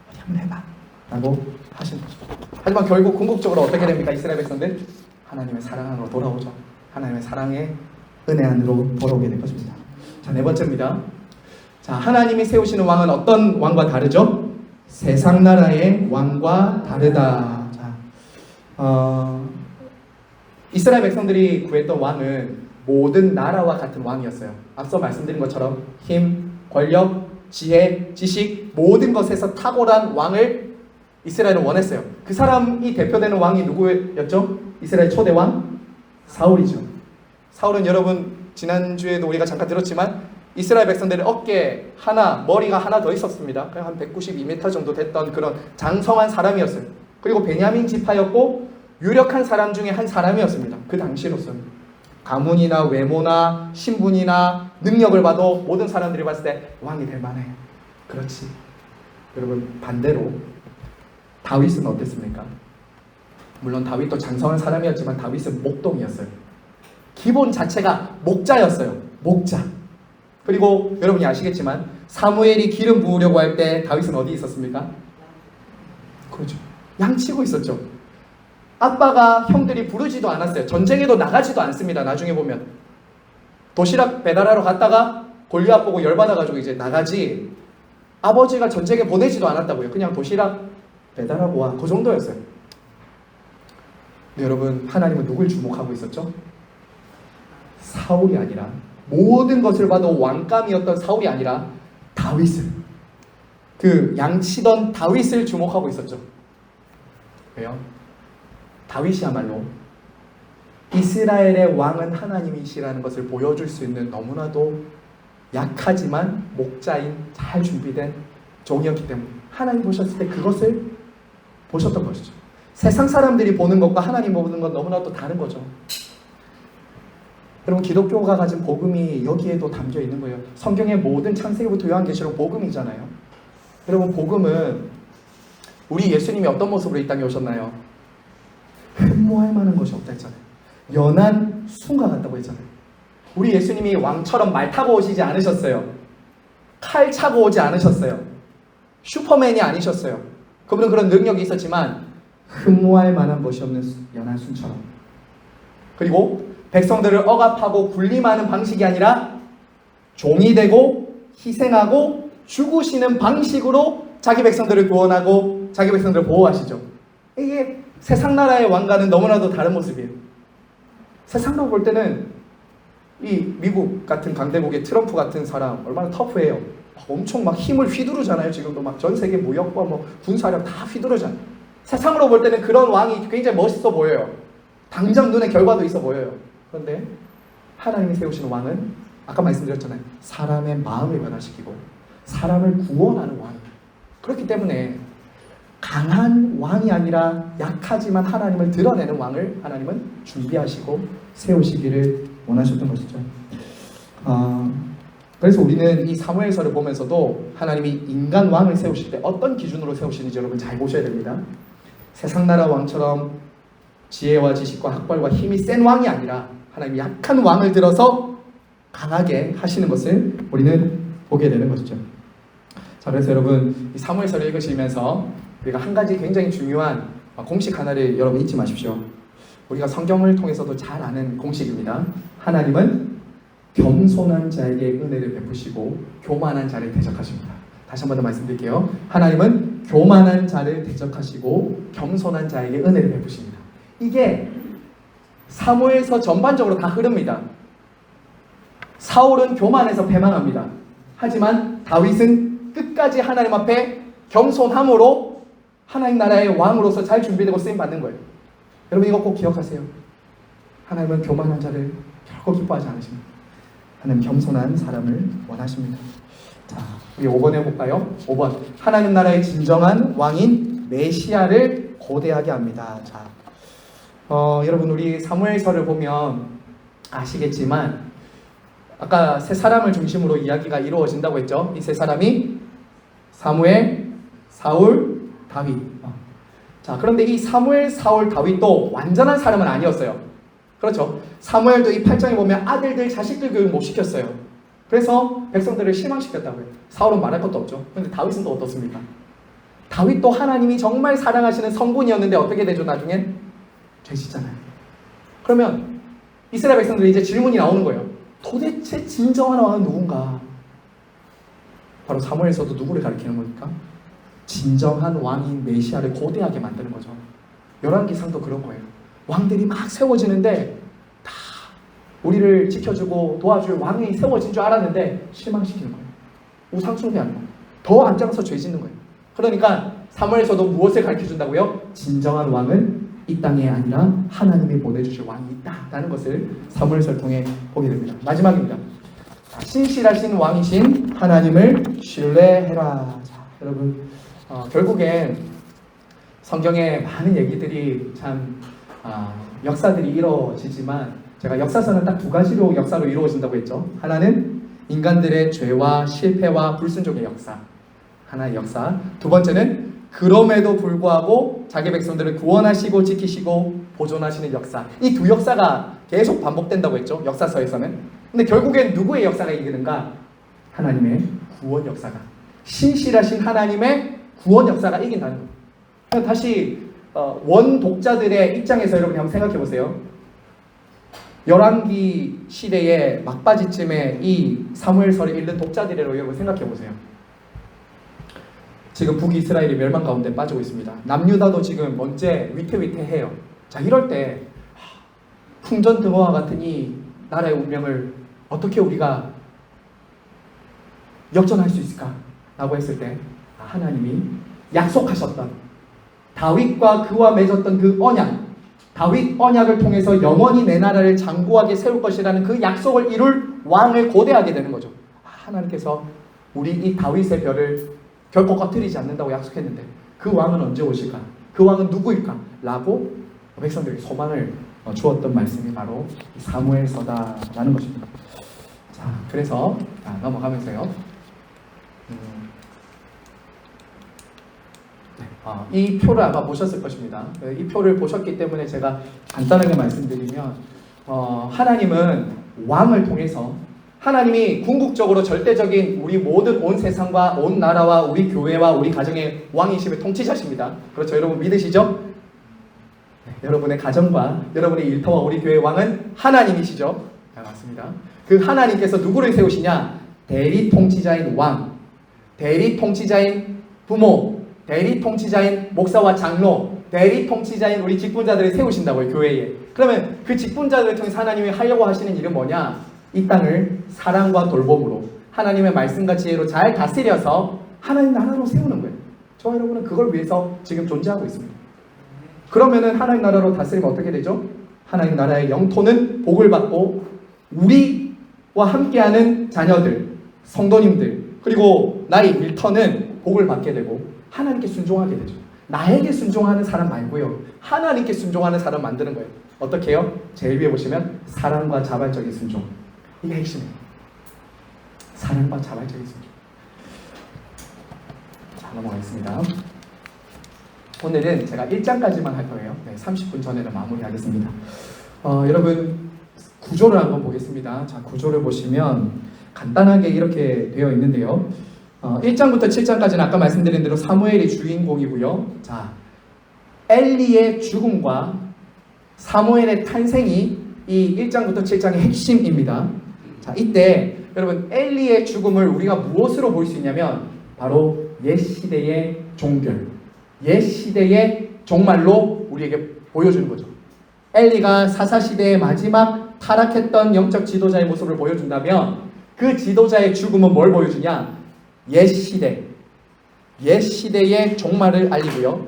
어디 한번 해봐 라고 하시는 거죠. 하지만 결국 궁극적으로 어떻게 됩니까? 이스라엘 백성들 하나님의 사랑 안으로 돌아오죠. 하나님의 사랑의 은혜 안으로 돌아오게 될 것입니다. 자, 네 번째입니다. 자, 하나님이 세우시는 왕은 어떤 왕과 다르죠? 세상 나라의 왕과 다르다. 자, 이스라엘 백성들이 구했던 왕은 모든 나라와 같은 왕이었어요. 앞서 말씀드린 것처럼 힘, 권력, 지혜, 지식 모든 것에서 탁월한 왕을 이스라엘은 원했어요. 그 사람이 대표되는 왕이 누구였죠? 이스라엘 초대 왕? 사울이죠. 사울은 여러분 지난주에도 우리가 잠깐 들었지만 이스라엘 백성들의 어깨 하나, 머리가 하나 더 있었습니다. 그냥 한 192m 정도 됐던 그런 장성한 사람이었어요. 그리고 베냐민 지파였고 유력한 사람 중에 한 사람이었습니다. 그 당시로서는 가문이나 외모나 신분이나 능력을 봐도 모든 사람들이 봤을 때 왕이 될 만해. 그렇지. 여러분 반대로 다윗은 어땠습니까? 물론 다윗도 장성한 사람이었지만 다윗은 목동이었어요. 기본 자체가 목자였어요. 목자. 그리고 여러분이 아시겠지만 사무엘이 기름 부으려고 할 때 다윗은 어디 있었습니까? 그렇죠. 양치고 있었죠. 아빠가 형들이 부르지도 않았어요. 전쟁에도 나가지도 않습니다. 나중에 보면 도시락 배달하러 갔다가 골리앗 보고 열받아가지고 이제 나가지 아버지가 전쟁에 보내지도 않았다고요. 그냥 도시락 배달하고 와. 그 정도였어요. 근데 여러분 하나님은 누굴 주목하고 있었죠? 사울이 아니라 모든 것을 봐도 왕감이었던 사울이 아니라 다윗을, 그 양치던 다윗을 주목하고 있었죠. 왜요? 다윗이야말로 이스라엘의 왕은 하나님이시라는 것을 보여줄 수 있는 너무나도 약하지만 목자인 잘 준비된 종이었기 때문에 하나님 보셨을 때 그것을 보셨던 것이죠. 세상 사람들이 보는 것과 하나님 보는 건 너무나도 다른 거죠. 여러분 기독교가 가진 복음이 여기에도 담겨 있는 거예요. 성경의 모든 창세기부터 요한계시록 복음이잖아요. 여러분 복음은 우리 예수님이 어떤 모습으로 이 땅에 오셨나요? 흠모할 만한 것이 없다 했잖아요. 연한 순과 같다고 했잖아요. 우리 예수님이 왕처럼 말 타고 오시지 않으셨어요. 칼 차고 오지 않으셨어요. 슈퍼맨이 아니셨어요. 그분은 그런 능력이 있었지만 흠모할 만한 것이 없는 연한 순처럼, 그리고 백성들을 억압하고 군림하는 방식이 아니라 종이 되고 희생하고 죽으시는 방식으로 자기 백성들을 구원하고 자기 백성들을 보호하시죠. 이게 세상 나라의 왕과는 너무나도 다른 모습이에요. 세상으로 볼 때는 이 미국 같은 강대국의 트럼프 같은 사람 얼마나 터프해요. 엄청 막 힘을 휘두르잖아요. 지금도 막 전 세계 무역과 뭐 군사력 다 휘두르잖아요. 세상으로 볼 때는 그런 왕이 굉장히 멋있어 보여요. 당장 눈에 결과도 있어 보여요. 그런데 하나님이 세우시는 왕은 아까 말씀드렸잖아요. 사람의 마음을 변화시키고 사람을 구원하는 왕이에요. 그렇기 때문에 강한 왕이 아니라 약하지만 하나님을 드러내는 왕을 하나님은 준비하시고 세우시기를 원하셨던 것이죠. 그래서 우리는 이 사무엘서를 보면서도 하나님이 인간 왕을 세우실 때 어떤 기준으로 세우시는지 여러분 잘 보셔야 됩니다. 세상 나라 왕처럼 지혜와 지식과 학벌과 힘이 센 왕이 아니라 하나님이 약한 왕을 들어서 강하게 하시는 것을 우리는 보게 되는 것이죠. 자, 그래서 여러분 이 사무엘서를 읽으시면서 우리가 한 가지 굉장히 중요한 공식 하나를 여러분 잊지 마십시오. 우리가 성경을 통해서도 잘 아는 공식입니다. 하나님은 겸손한 자에게 은혜를 베푸시고 교만한 자를 대적하십니다. 다시 한 번 더 말씀드릴게요. 하나님은 교만한 자를 대적하시고 겸손한 자에게 은혜를 베푸십니다. 이게 사무엘서 전반적으로 다 흐릅니다. 사울은 교만해서 패망합니다. 하지만 다윗은 끝까지 하나님 앞에 겸손함으로 하나님 나라의 왕으로서 잘 준비되고 쓰임받는 거예요. 여러분 이거 꼭 기억하세요. 하나님은 교만한 자를 결코 기뻐하지 않으십니다. 하나님 겸손한 사람을 원하십니다. 자, 우리 5번 해볼까요? 5번. 하나님 나라의 진정한 왕인 메시아를 고대하게 합니다. 자, 여러분 우리 사무엘서를 보면 아시겠지만 아까 세 사람을 중심으로 이야기가 이루어진다고 했죠. 이 세 사람이 사무엘, 사울, 다윗. 자, 그런데 이 사무엘, 사울, 다윗도 완전한 사람은 아니었어요. 그렇죠. 사무엘도 이 8장에 보면 아들들, 자식들 교육 못 시켰어요. 그래서 백성들을 실망시켰다고요. 사울은 말할 것도 없죠. 그런데 다윗은 또 어떻습니까? 다윗도 하나님이 정말 사랑하시는 성군이었는데 어떻게 되죠? 나중엔 죄짓잖아요. 그러면 이스라엘 백성들이 이제 질문이 나오는 거예요. 도대체 진정한 왕은 누군가? 바로 사무엘서도 누구를 가리키는 겁니까? 진정한 왕인 메시아를 고대하게 만드는 거죠. 열왕기상도 그런 거예요. 왕들이 막 세워지는데 다 우리를 지켜주고 도와줄 왕이 세워진 줄 알았는데 실망시키는 거예요. 우상숭배하는 거예요. 더 앉아서 죄 짓는 거예요. 그러니까 사무엘서도 무엇을 가르쳐준다고요? 진정한 왕은 이 땅에 아니라 하나님이 보내주실 왕이 있다라는 것을 사무엘서를 통해 보게 됩니다. 마지막입니다. 신실하신 왕이신 하나님을 신뢰해라. 자, 여러분 결국엔 성경에 많은 얘기들이 참 역사들이 이루어지지만 제가 역사서는 딱 두 가지로 역사로 이루어진다고 했죠. 하나는 인간들의 죄와 실패와 불순종의 역사, 하나의 역사. 두 번째는 그럼에도 불구하고 자기 백성들을 구원하시고 지키시고 보존하시는 역사. 이 두 역사가 계속 반복된다고 했죠. 역사서에서는. 근데 결국엔 누구의 역사가 이기는가? 하나님의 구원 역사가. 신실하신 하나님의 구원 역사가 이긴다는 거예요. 다시 원독자들의 입장에서 여러분이 한번 생각해 보세요. 열왕기 시대의 막바지쯤에 이 사무엘서를 읽는 독자들이라고 여러분 생각해 보세요. 지금 북이스라엘이 멸망 가운데 빠지고 있습니다. 남유다도 지금 언제 위태위태해요. 자, 이럴 때 풍전등화와 같은 이 나라의 운명을 어떻게 우리가 역전할 수 있을까? 라고 했을 때 하나님이 약속하셨던 다윗과 그와 맺었던 그 언약, 다윗 언약을 통해서 영원히 내 나라를 장구하게 세울 것이라는 그 약속을 이룰 왕을 고대하게 되는 거죠. 하나님께서 우리 이 다윗의 별을 결코 꺼뜨리지 않는다고 약속했는데 그 왕은 언제 오실까? 그 왕은 누구일까? 라고 백성들에게 소망을 주었던 말씀이 바로 사무엘서다라는 것입니다. 자, 그래서 넘어가면서요. 이 표를 아마 보셨을 것입니다. 이 표를 보셨기 때문에 제가 간단하게 말씀드리면 하나님은 왕을 통해서 하나님이 궁극적으로 절대적인 우리 모든 온 세상과 온 나라와 우리 교회와 우리 가정의 왕이심의 통치자십니다. 그렇죠? 여러분 믿으시죠? 네, 여러분의 가정과 여러분의 일터와 우리 교회의 왕은 하나님이시죠? 네, 맞습니다. 그 하나님께서 누구를 세우시냐? 대리 통치자인 왕, 대리 통치자인 부모, 대리 통치자인 목사와 장로, 대리 통치자인 우리 직분자들을 세우신다고요, 교회에. 그러면 그 직분자들을 통해서 하나님이 하려고 하시는 일은 뭐냐? 이 땅을 사랑과 돌봄으로 하나님의 말씀과 지혜로 잘 다스려서 하나님 나라로 세우는 거예요. 저와 여러분은 그걸 위해서 지금 존재하고 있습니다. 그러면은 하나님 나라로 다스리면 어떻게 되죠? 하나님 나라의 영토는 복을 받고 우리와 함께하는 자녀들, 성도님들, 그리고 나의 일터는 복을 받게 되고 하나님께 순종하게 되죠. 나에게 순종하는 사람 말고요, 하나님께 순종하는 사람 만드는 거예요. 어떻게 해요? 제일 위에 보시면 사랑과 자발적인 순종. 이게 핵심이에요. 사랑과 자발적인 순종. 자, 넘어가겠습니다. 오늘은 제가 1장까지만 할 거예요. 네, 30분 전에는 마무리하겠습니다. 여러분 구조를 한번 보겠습니다. 자, 구조를 보시면 간단하게 이렇게 되어 있는데요. 1장부터 7장까지는 아까 말씀드린 대로 사무엘이 주인공이고요. 자, 엘리의 죽음과 사무엘의 탄생이 이 1장부터 7장의 핵심입니다. 자, 이때 여러분 엘리의 죽음을 우리가 무엇으로 볼 수 있냐면 바로 옛 시대의 종결, 옛 시대의 종말로 우리에게 보여주는 거죠. 엘리가 사사시대의 마지막 타락했던 영적 지도자의 모습을 보여준다면 그 지도자의 죽음은 뭘 보여주냐? 옛 시대, 옛 시대의 종말을 알리고요.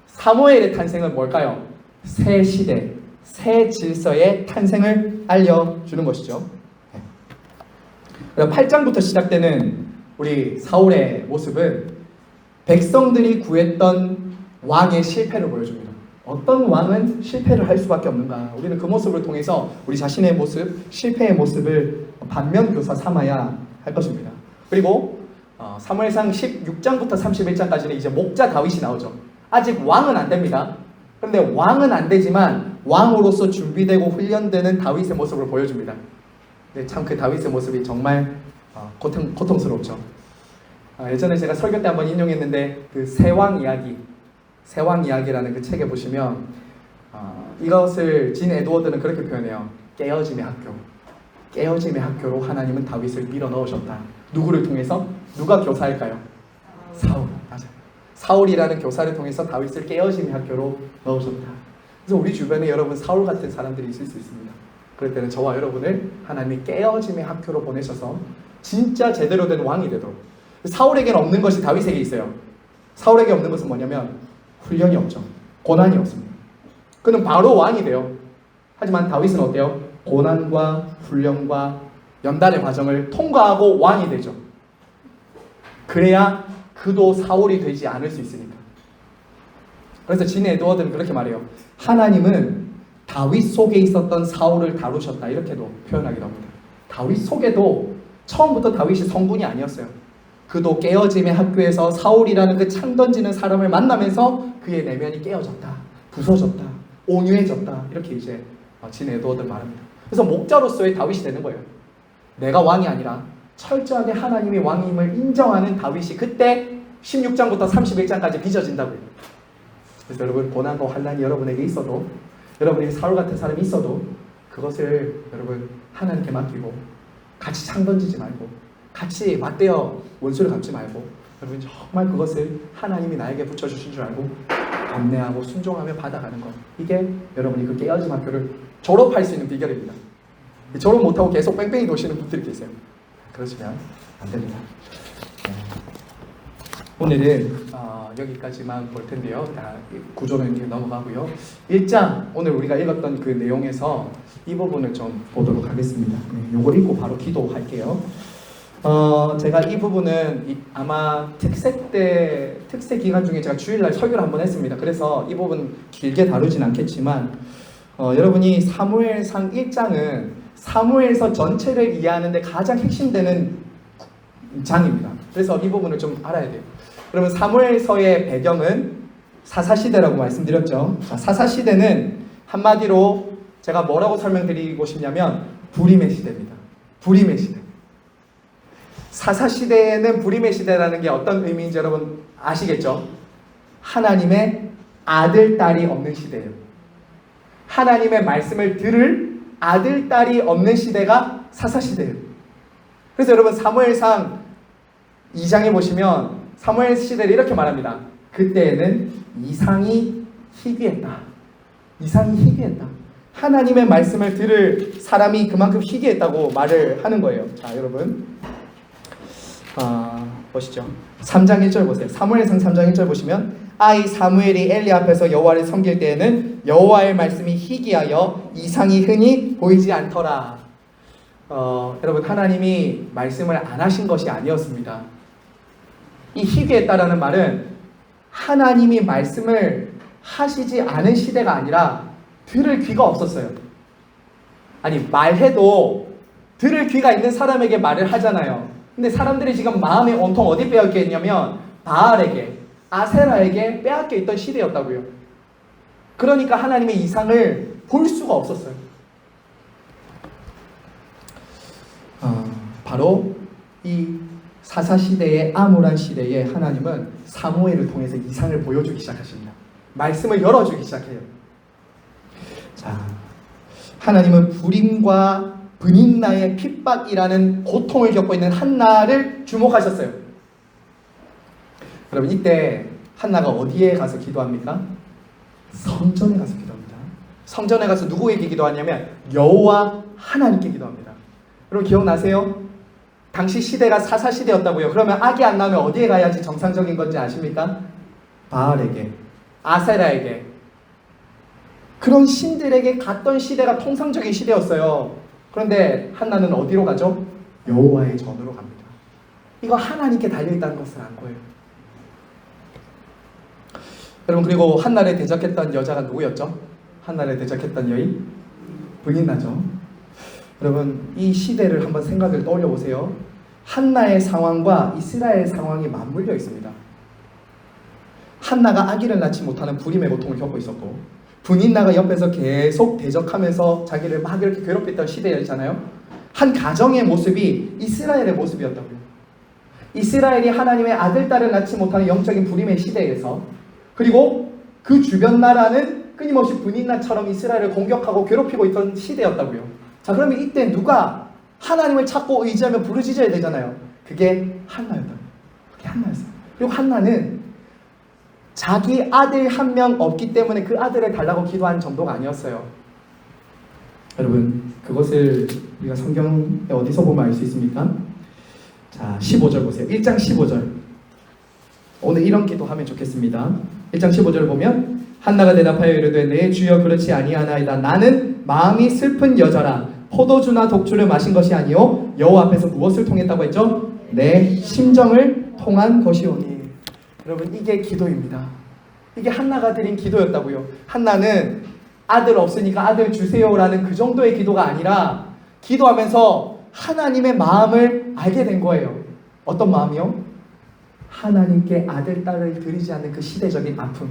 사무엘의 탄생은 뭘까요? 새 시대, 새 질서의 탄생을 알려주는 것이죠. 8장부터 시작되는 우리 사울의 모습은 백성들이 구했던 왕의 실패를 보여줍니다. 어떤 왕은 실패를 할 수밖에 없는가? 우리는 그 모습을 통해서 우리 자신의 모습, 실패의 모습을 반면교사 삼아야 할 것입니다. 그리고 사무엘상 16장부터 31장까지는 이제 목자 다윗이 나오죠. 아직 왕은 안 됩니다. 그런데 왕은 안 되지만 왕으로서 준비되고 훈련되는 다윗의 모습을 보여줍니다. 참 그 다윗의 모습이 정말 고통스럽죠. 예전에 제가 설교 때 한번 인용했는데 그 세왕 이야기라는 그 책에 보시면 이것을 진 에드워드는 그렇게 표현해요. 깨어짐의 학교. 깨어짐의 학교로 하나님은 다윗을 밀어 넣으셨다. 누구를 통해서? 누가 교사일까요? 사울. 맞아요. 사울이라는 교사를 통해서 다윗을 깨어짐의 학교로 넣으셨다. 그래서 우리 주변에 여러분 사울 같은 사람들이 있을 수 있습니다. 그럴 때는 저와 여러분을 하나님이 깨어짐의 학교로 보내셔서 진짜 제대로 된 왕이 되도록. 사울에게는 없는 것이 다윗에게 있어요. 사울에게 없는 것은 뭐냐면 훈련이 없죠. 고난이 없습니다. 그는 바로 왕이 돼요. 하지만 다윗은 어때요? 고난과 훈련과 연단의 과정을 통과하고 왕이 되죠. 그래야 그도 사울이 되지 않을 수 있으니까. 그래서 진 에드워드는 그렇게 말해요. 하나님은 다윗 속에 있었던 사울을 다루셨다. 이렇게도 표현하기도 합니다. 다윗 속에도 처음부터 다윗이 성군이 아니었어요. 그도 깨어짐의 학교에서 사울이라는 그 창 던지는 사람을 만나면서 그의 내면이 깨어졌다, 부서졌다, 온유해졌다. 이렇게 이제 진 에드워드는 말합니다. 그래서 목자로서의 다윗이 되는 거예요. 내가 왕이 아니라 철저하게 하나님이 왕임을 인정하는 다윗이 그때 16장부터 31장까지 빚어진다고요. 그래서 여러분 고난과 환난이 여러분에게 있어도, 여러분에게 사울 같은 사람이 있어도 그것을 여러분 하나님께 맡기고 같이 창 던지지 말고 같이 맞대어 원수를 갚지 말고 여러분 정말 그것을 하나님이 나에게 붙여주신 줄 알고 감내하고 순종하며 받아가는 것. 이게 여러분이 그 깨어짐 학교를 졸업할 수 있는 비결입니다. 졸업 못하고 계속 뺑뺑이 도시는 분들이 계세요. 그러시면 안 됩니다. 오늘은 여기까지만 볼 텐데요. 구조는 이렇게 넘어가고요. 1장 오늘 우리가 읽었던 그 내용에서 이 부분을 좀 보도록 하겠습니다. 요거 읽고 바로 기도할게요. 제가 이 부분은 아마 특세 기간 중에 제가 주일날 설교를 한번 했습니다. 그래서 이 부분 길게 다루진 않겠지만 여러분이 사무엘상 1장은 사무엘서 전체를 이해하는 데 가장 핵심되는 장입니다. 그래서 이 부분을 좀 알아야 돼요. 그러면 사무엘서의 배경은 사사시대라고 말씀드렸죠. 자, 사사시대는 한마디로 제가 뭐라고 설명드리고 싶냐면 불임의 시대입니다. 불임의 시대. 사사시대에는 불임의 시대라는 게 어떤 의미인지 여러분 아시겠죠? 하나님의 아들, 딸이 없는 시대예요. 하나님의 말씀을 들을 아들, 딸이 없는 시대가 사사시대예요. 그래서 여러분 사무엘상 2장에 보시면 사무엘 시대를 이렇게 말합니다. 그때에는 이상이 희귀했다. 이상이 희귀했다. 하나님의 말씀을 들을 사람이 그만큼 희귀했다고 말을 하는 거예요. 자, 여러분 보시죠. 3장 1절 보세요. 사무엘상 3장 1절 보시면 아이 사무엘이 엘리 앞에서 여호와를 섬길 때에는 여호와의 말씀이 희귀하여 이상이 흔히 보이지 않더라. 여러분 하나님이 말씀을 안 하신 것이 아니었습니다. 이 희귀했다라는 말은 하나님이 말씀을 하시지 않은 시대가 아니라 들을 귀가 없었어요. 아니 말해도 들을 귀가 있는 사람에게 말을 하잖아요. 근데 사람들이 지금 마음이 온통 어디 빼앗겨 있냐면 바알에게, 아세라에게 빼앗겨 있던 시대였다고요. 그러니까 하나님의 이상을 볼 수가 없었어요. 바로 이 사사시대의 암울한 시대에 하나님은 사무엘을 통해서 이상을 보여주기 시작하십니다. 말씀을 열어주기 시작해요. 자, 하나님은 불임과 브닌나의 핍박이라는 고통을 겪고 있는 한나를 주목하셨어요. 여러분 이때 한나가 어디에 가서 기도합니까? 성전에 가서 기도합니다. 성전에 가서 누구에게 기도하냐면 여호와 하나님께 기도합니다. 여러분 기억나세요? 당시 시대가 사사시대였다고요. 그러면 악이 안 나면 어디에 가야지 정상적인 건지 아십니까? 바알에게, 아세라에게, 그런 신들에게 갔던 시대가 통상적인 시대였어요. 그런데 한나는 어디로 가죠? 여호와의 전으로 갑니다. 이거 하나님께 달려있다는 것을 안 거예요. 여러분 그리고 한나를 대적했던 여자가 누구였죠? 한나를 대적했던 여인? 브닌나죠. 여러분 이 시대를 한번 생각을 떠올려 보세요. 한나의 상황과 이스라엘 상황이 맞물려 있습니다. 한나가 아기를 낳지 못하는 불임의 고통을 겪고 있었고 브닌나가 옆에서 계속 대적하면서 자기를 막 이렇게 괴롭혔던 시대였잖아요. 한 가정의 모습이 이스라엘의 모습이었다고요. 이스라엘이 하나님의 아들, 딸을 낳지 못하는 영적인 불임의 시대에서 그리고 그 주변 나라는 끊임없이 브닌나처럼 이스라엘을 공격하고 괴롭히고 있던 시대였다고요. 자 그러면 이때 누가 하나님을 찾고 의지하며 부르짖어야 되잖아요. 그게 한나였다. 그게 한나였어요. 그리고 한나는 자기 아들 한 명 없기 때문에 그 아들을 달라고 기도한 정도가 아니었어요. 여러분 그것을 우리가 성경에 어디서 보면 알 수 있습니까? 자 15절 보세요. 1장 15절. 오늘 이런 기도하면 좋겠습니다. 1장 15절을 보면 한나가 대답하여 이르되 내 주여 그렇지 아니하나이다. 나는 마음이 슬픈 여자라. 포도주나 독주를 마신 것이 아니요 여호와 앞에서 무엇을 통했다고 했죠? 내 심정을 통한 것이오니. 여러분 이게 기도입니다. 이게 한나가 드린 기도였다고요. 한나는 아들 없으니까 아들 주세요라는 그 정도의 기도가 아니라 기도하면서 하나님의 마음을 알게 된 거예요. 어떤 마음이요? 하나님께 아들, 딸을 드리지 않는 그 시대적인 아픔.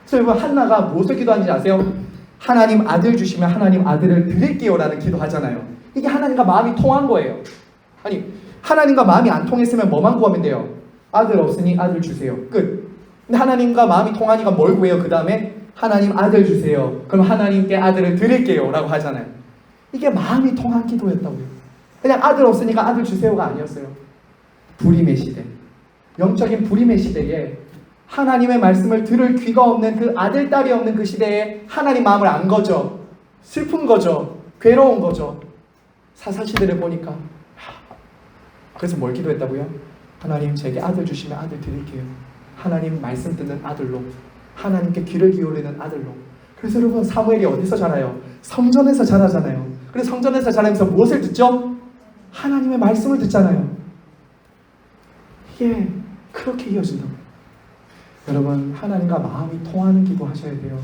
그래서 여러분 한나가 무엇을 기도하는지 아세요? 하나님 아들 주시면 하나님 아들을 드릴게요 라는 기도하잖아요. 이게 하나님과 마음이 통한 거예요. 아니 하나님과 마음이 안 통했으면 뭐만 구하면 돼요? 아들 없으니 아들 주세요. 끝. 근데 하나님과 마음이 통하니까 뭘 구해요? 그 다음에 하나님 아들 주세요. 그럼 하나님께 아들을 드릴게요 라고 하잖아요. 이게 마음이 통한 기도였다고요. 그냥 아들 없으니까 아들 주세요가 아니었어요. 불임의 시대, 영적인 불임의 시대에 하나님의 말씀을 들을 귀가 없는 그 아들, 딸이 없는 그 시대에 하나님 마음을 안 거죠. 슬픈 거죠. 괴로운 거죠. 사사시대를 보니까. 그래서 뭘 기도했다고요? 하나님 제게 아들 주시면 아들 드릴게요. 하나님 말씀 듣는 아들로, 하나님께 귀를 기울이는 아들로. 그래서 여러분 사무엘이 어디서 자라요? 성전에서 자라잖아요. 그래서 성전에서 자라면서 무엇을 듣죠? 하나님의 말씀을 듣잖아요. 이게 그렇게 이어진다고요. 여러분 하나님과 마음이 통하는 기도 하셔야 돼요.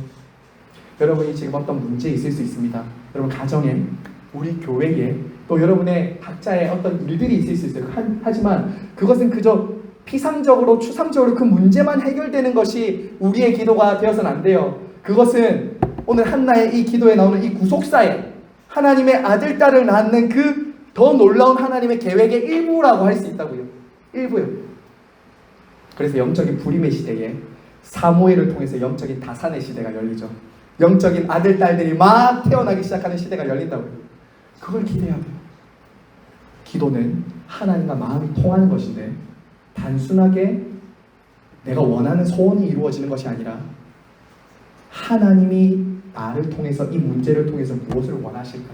여러분이 지금 어떤 문제 있을 수 있습니다. 여러분 가정에, 우리 교회에, 또 여러분의 각자의 어떤 일들이 있을 수 있어요. 하지만 그것은 그저 피상적으로 추상적으로 그 문제만 해결되는 것이 우리의 기도가 되어서는 안 돼요. 그것은 오늘 한나의 이 기도에 나오는 이 구속사에 하나님의 아들, 딸을 낳는 그 더 놀라운 하나님의 계획의 일부라고 할 수 있다고요. 일부요. 그래서 영적인 불임의 시대에 사무엘을 통해서 영적인 다산의 시대가 열리죠. 영적인 아들, 딸들이 막 태어나기 시작하는 시대가 열린다고요. 그걸 기대해야 돼요. 기도는 하나님과 마음이 통하는 것인데 단순하게 내가 원하는 소원이 이루어지는 것이 아니라 하나님이 나를 통해서 이 문제를 통해서 무엇을 원하실까?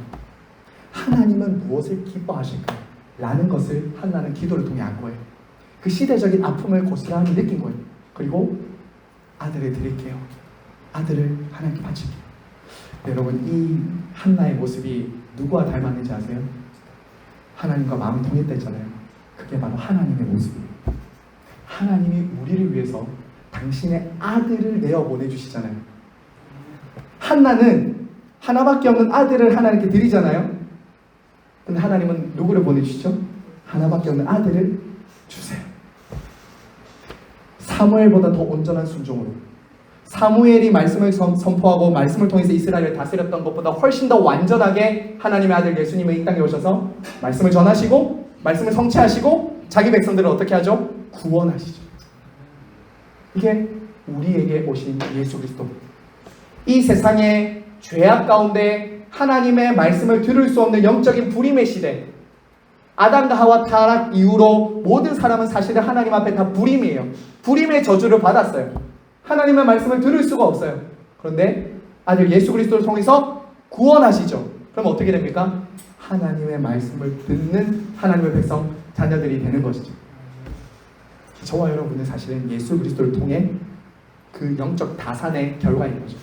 하나님은 무엇을 기뻐하실까? 라는 것을 한나는 기도를 통해 안 거예요. 그 시대적인 아픔을 고스란히 느낀 거예요. 그리고 아들을 드릴게요. 아들을 하나님께 바칠게요. 여러분, 이 한나의 모습이 누구와 닮았는지 아세요? 하나님과 마음이 통했댔잖아요. 그게 바로 하나님의 모습이에요. 하나님이 우리를 위해서 당신의 아들을 내어 보내주시잖아요. 한나는 하나밖에 없는 아들을 하나님께 드리잖아요. 근데 하나님은 누구를 보내주시죠? 하나밖에 없는 아들을 주세요. 사무엘보다 더 온전한 순종으로, 사무엘이 말씀을 선포하고 말씀을 통해서 이스라엘을 다스렸던 것보다 훨씬 더 완전하게 하나님의 아들 예수님의 이 땅에 오셔서 말씀을 전하시고 말씀을 성취하시고 자기 백성들을 어떻게 하죠? 구원하시죠. 이게 우리에게 오신 예수 그리스도. 이 세상의 죄악 가운데 하나님의 말씀을 들을 수 없는 영적인 불임의 시대, 아담과 하와 타락 이후로 모든 사람은 사실은 하나님 앞에 다 불임이에요. 불임의 저주를 받았어요. 하나님의 말씀을 들을 수가 없어요. 그런데 아들 예수 그리스도를 통해서 구원하시죠. 그럼 어떻게 됩니까? 하나님의 말씀을 듣는 하나님의 백성, 자녀들이 되는 것이죠. 저와 여러분은 사실은 예수 그리스도를 통해 그 영적 다산의 결과인 거죠.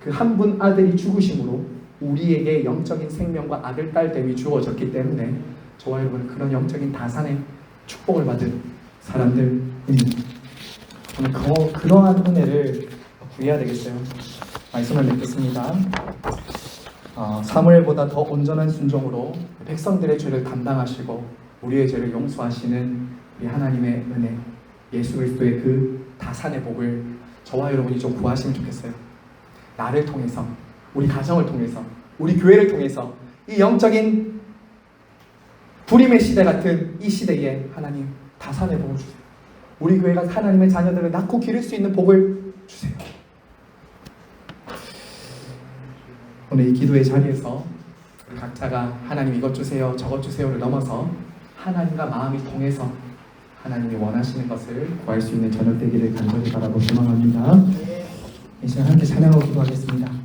그 한 분 아들이 죽으심으로 우리에게 영적인 생명과 아들, 딸 됨이 주어졌기 때문에 저와 여러분은 그런 영적인 다산의 축복을 받은 사람들입니다. 오늘 그러한 은혜를 구해야 되겠어요. 말씀을 맺겠습니다. 사무엘보다 더 온전한 순종으로 백성들의 죄를 감당하시고 우리의 죄를 용서하시는 우리 하나님의 은혜, 예수 그리스도의 그 다산의 복을 저와 여러분이 좀 구하시면 좋겠어요. 나를 통해서, 우리 가정을 통해서, 우리 교회를 통해서 이 영적인 불임의 시대 같은 이 시대에 하나님 다산의 복을 주세요. 우리 교회가 하나님의 자녀들을 낳고 기를 수 있는 복을 주세요. 오늘 이 기도의 자리에서 우리 각자가 하나님 이것 주세요, 저것 주세요를 넘어서 하나님과 마음이 통해서 하나님이 원하시는 것을 구할 수 있는 저녁 되기를 간절히 바라고 소망합니다. 이 시간 함께 찬양하고 기도하겠습니다.